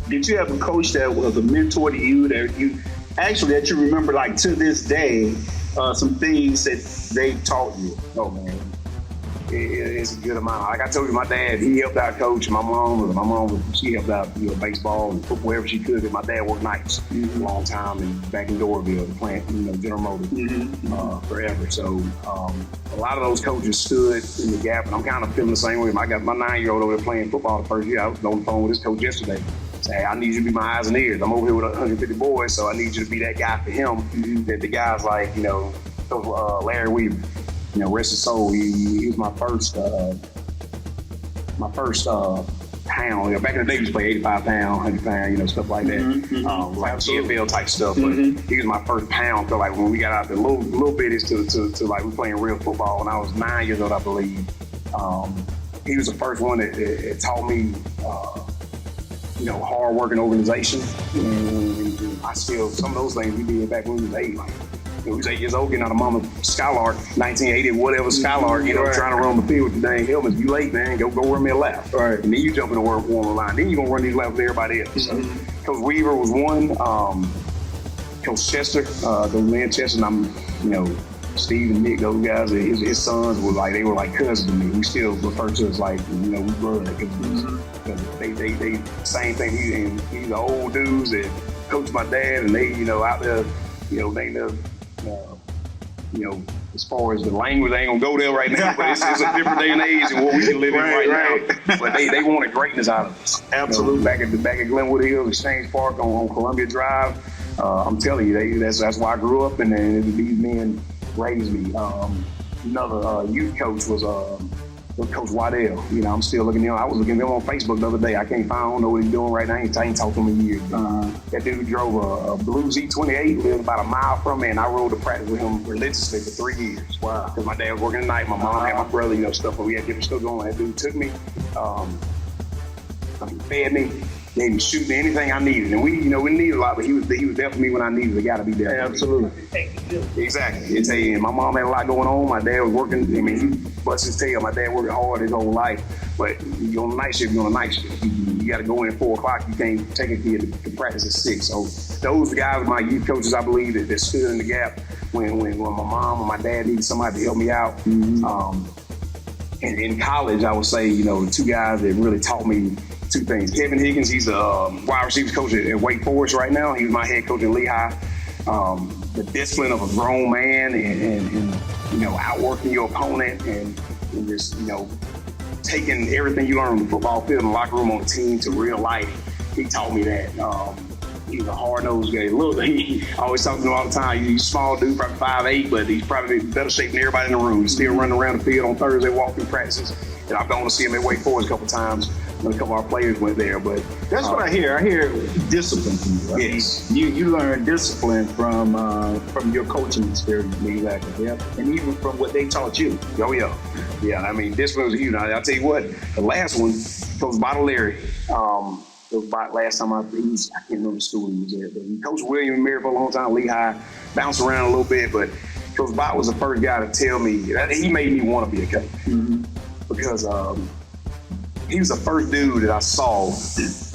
Did you have a coach that was a mentor to you that you remember like to this day some things that they taught you? Oh man, it's a good amount. Like I told you, my dad, he helped out coach. My mom, she helped out, baseball and football, wherever she could. And my dad worked nights a long time and back in Dorville, the plant, General Motors, forever. So a lot of those coaches stood in the gap, and I'm kind of feeling the same way. I got my 9-year-old over there playing football the first year. I was on the phone with this coach yesterday. Say, I need you to be my eyes and ears. I'm over here with 150 boys, so I need you to be that guy for him. That the guys like, Larry Weaver, rest his soul. He was my first pound. Back in the day, we used to play 85 pound, 100 pound, stuff like that. Like GFL type stuff. But he was my first pound. So like when we got out there, little bitties to like we playing real football. When I was 9 years old, I believe. He was the first one that taught me, hard working organization. And I still, some of those things we did back when we was 8. Like, we was 8 years old, getting out of mama Skylark, 1980, whatever Skylark, trying to run the field with the dang helmets. You late, man, go run me a lap. Right. And then you jump in the warm line. Then you're going to run these laps with everybody else. So, Coach Weaver was one. Coach Chester, those men Chester, and I'm, Steve and Nick, those guys, his sons were like cousins to me. We still refer to us like, we blood. They same thing. He's the old dudes that coached my dad, and they, out there, as far as the language, I ain't gonna go there right now, but it's a different day and age and what we can live in right now. But they wanted greatness out of us. Absolutely. Back at Glenwood Hills, Exchange Park on Columbia Drive, I'm telling you, that's why I grew up, and these men raised me. Another youth coach was Coach Waddell. I'm still looking at him. I was looking at him on Facebook the other day. I can't find, I don't know what he's doing right now. I ain't talked to him in years. That dude drove a blue Z28, lived about a mile from me, and I rode to practice with him religiously for 3 years. Wow. Because my dad was working at night, my mom had my brother, stuff, but we had different stuff going on. That dude took me, fed me, gave me shooting anything I needed. And we needed a lot, but he was there for me when I needed a guy to be there. Absolutely. Exactly. And my mom had a lot going on. My dad was working, he bust his tail. My dad worked hard his whole life. But you're on the night shift, You got to go in at 4 o'clock. You can't take a kid to practice at 6. So those guys, my youth coaches, I believe, that stood in the gap when my mom and my dad needed somebody to help me out. And in college, I would say, the two guys that really taught me two things. Kevin Higgins, he's a wide receiver coach at Wake Forest right now. He was my head coach at Lehigh. The discipline of a grown man and outworking your opponent and just, taking everything you learn on the football field and the locker room on the team to real life. He taught me that. He's a hard-nosed guy. Look, I always talk to him all the time. He's a small dude, probably 5'8", but he's probably in better shape than everybody in the room. He's still running around the field on Thursday, walking practices. And I've gone to see him at Wake Forest a couple times when a couple of our players went there. But that's what I hear. I hear discipline from you. Right? Yes. You learn discipline from your coaching experience. Exactly. Yeah. And even from what they taught you. Oh yeah. Yeah. Discipline was huge. I'll tell you what. The last one, Coach Larry. It was about last time I can't remember the school he was at, but he coached William & Mary for a long time, Lehigh, bounced around a little bit, but Coach Bott was the first guy to tell me, he made me want to be a coach. Because he was the first dude that I saw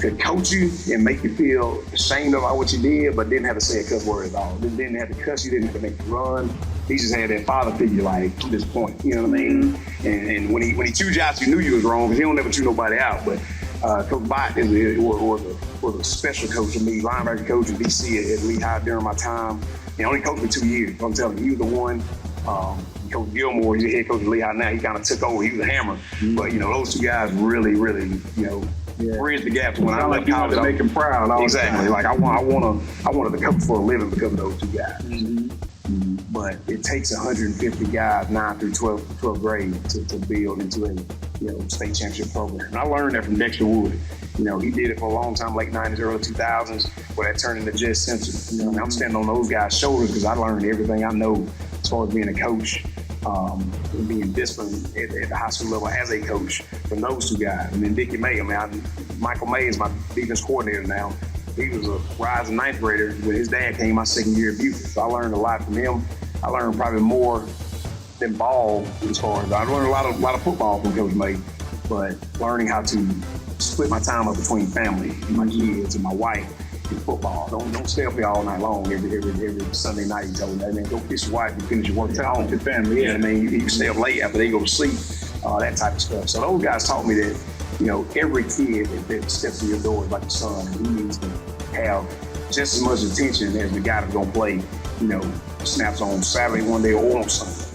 could coach you and make you feel ashamed about what you did, but didn't have to say a cuss word at all. Didn't have to cuss you, didn't have to make you run. He just had that father figure, like, to this point, you know what I mean? And when he chewed you out, you knew you was wrong, because he don't never chew nobody out, but Coach Bott was a special coach to me, linebacker coach in DC at Lehigh during my time. He only coached me 2 years. I'm telling you, he was the one. Coach Gilmore, he's the head coach at Lehigh now. He kind of took over. He was a hammer. But, those two guys really, bridged the gap. When I left college, to make him proud. Exactly. Like I wanted to coach for a living because of those two guys. But it takes 150 guys, 9 through 12th grade, to build into a state championship program. And I learned that from Dexter Wood. He did it for a long time, late 90s, early 2000s, where that turned into Jess Simpson. And I'm standing on those guys' shoulders because I learned everything I know as far as being a coach, and being disciplined at the high school level as a coach from those two guys. And then Dickie May, Michael May is my defense coordinator now. He was a rising 9th grader when his dad came my second year at Buford. So I learned a lot from him. I learned probably more than ball as far as I learned a lot of football from Coach May, but learning how to split my time up between family and my kids and my wife and football. Don't stay up here all night long every Sunday night. You know, man, go kiss your wife and finish your work at home. Your family, yeah. I mean, you stay up late after they go to sleep, that type of stuff. So those guys taught me that, you know, every kid that steps through your door is like a son, and he needs to have just as much attention as the guy that's gonna play, you know, snaps on Saturday one day or on Sunday.